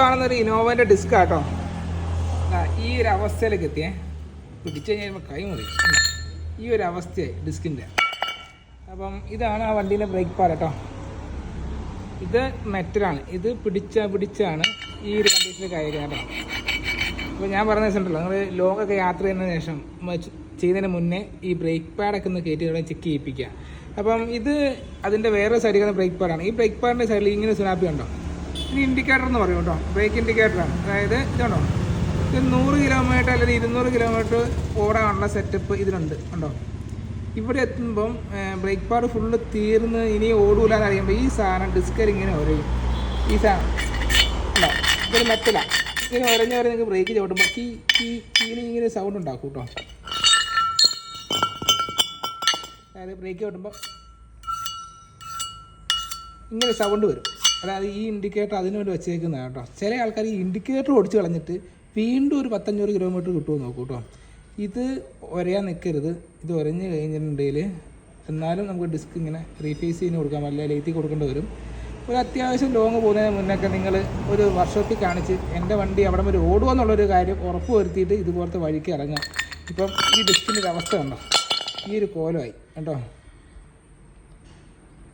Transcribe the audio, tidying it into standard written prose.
കാണുന്നൊരു ഇന്നോവൻ്റെ ഡിസ്ക് കേട്ടോ. ഈ ഒരു അവസ്ഥയിലേക്ക് എത്തിയേ. പിടിച്ചു കഴിഞ്ഞാൽ കൈ മുറി. ഈ ഒരു അവസ്ഥയായി ഡിസ്കിൻ്റെ. അപ്പം ഇതാണ് ആ വണ്ടീൻ്റെ ബ്രേക്ക് പാഡ് കേട്ടോ. ഇത് മെറ്റലാണ്. ഇത് പിടിച്ചാണ് ഈ ഒരു കണ്ടീഷനിലേക്ക് അയക്കുക കേട്ടോ. അപ്പോൾ ഞാൻ പറഞ്ഞ ദിവസമുണ്ടല്ലോ, നിങ്ങൾ ലോങ്ങൊക്കെ യാത്ര ചെയ്യുന്നതിന് ശേഷം ചെയ്യുന്നതിന് മുന്നേ ഈ ബ്രേക്ക് പാഡൊക്കെ ഒന്ന് കയറ്റി ചെക്ക് ചെയ്യിപ്പിക്കുക. അപ്പം ഇത് അതിൻ്റെ വേറെ സൈഡിൽ ബ്രേക്ക് പാഡാണ്. ഈ ബ്രേക്ക് പാഡിൻ്റെ സൈഡിൽ ഇങ്ങനെ സുനാപ്പി ഉണ്ടോ, ഇത് ഇൻഡിക്കേറ്റർ എന്ന് പറയും കേട്ടോ. ബ്രേക്ക് ഇൻഡിക്കേറ്ററാണ്. അതായത് ഇതുണ്ടോ, ഇത് 100 കിലോമീറ്റർ അല്ലെങ്കിൽ 200 കിലോമീറ്റർ ഓടാനുള്ള സെറ്റപ്പ് ഇതിനുണ്ട് ഉണ്ടോ. ഇവിടെ എത്തുമ്പം ബ്രേക്ക് പാഡ് ഫുള്ള് തീർന്ന് ഇനി ഓടൂലെന്ന് അറിയുമ്പോൾ ഈ സാധനം ഡിസ്കർ ഇങ്ങനെ ഒരയും. ഈ സാധനം ഉണ്ടോ, ഇതൊരു മെറ്റലാണ്. ഇങ്ങനെ ഒരഞ്ഞ് നിങ്ങൾക്ക് ബ്രേക്ക് ചവിട്ടുമ്പോൾ ഇങ്ങനെ സൗണ്ട് ഉണ്ടാക്കും കേട്ടോ. അതായത് ബ്രേക്ക് ചവിട്ടുമ്പോൾ ഇങ്ങനെ സൗണ്ട് വരും. അതായത് ഈ ഇൻഡിക്കേറ്റർ അതിനു വേണ്ടി വെച്ചേക്കുന്നതാണ് കേട്ടോ. ചില ആൾക്കാർ ഈ ഇൻഡിക്കേറ്റർ ഓടിച്ച് കളഞ്ഞിട്ട് വീണ്ടും ഒരു 100-500 കിലോമീറ്റർ കിട്ടുമോ നോക്കൂ കേട്ടോ. ഇത് ഒരയാൻ നിൽക്കരുത്. ഇത് ഒരഞ്ഞ് കഴിഞ്ഞിട്ടുണ്ടെങ്കിൽ എന്നാലും നമുക്ക് ഡിസ്ക് ഇങ്ങനെ റീഫേസ് ചെയ്ത് കൊടുക്കാം, അല്ല ലേത്തി കൊടുക്കേണ്ടി വരും. ഒരു അത്യാവശ്യം ലോങ് പോകുന്നതിന് മുന്നൊക്കെ നിങ്ങൾ ഒരു വർക്ക്ഷോപ്പിൽ കാണിച്ച് എൻ്റെ വണ്ടി അവിടെ വരെ ഓടുക എന്നുള്ളൊരു കാര്യം ഉറപ്പ് വരുത്തിയിട്ട് ഇതുപോലത്തെ വഴിക്ക് ഇറങ്ങാം. ഇപ്പം ഈ ഡിസ്കിൻ്റെ ഒരു അവസ്ഥ കണ്ടോ, ഈ ഒരു കോലമായി കേട്ടോ.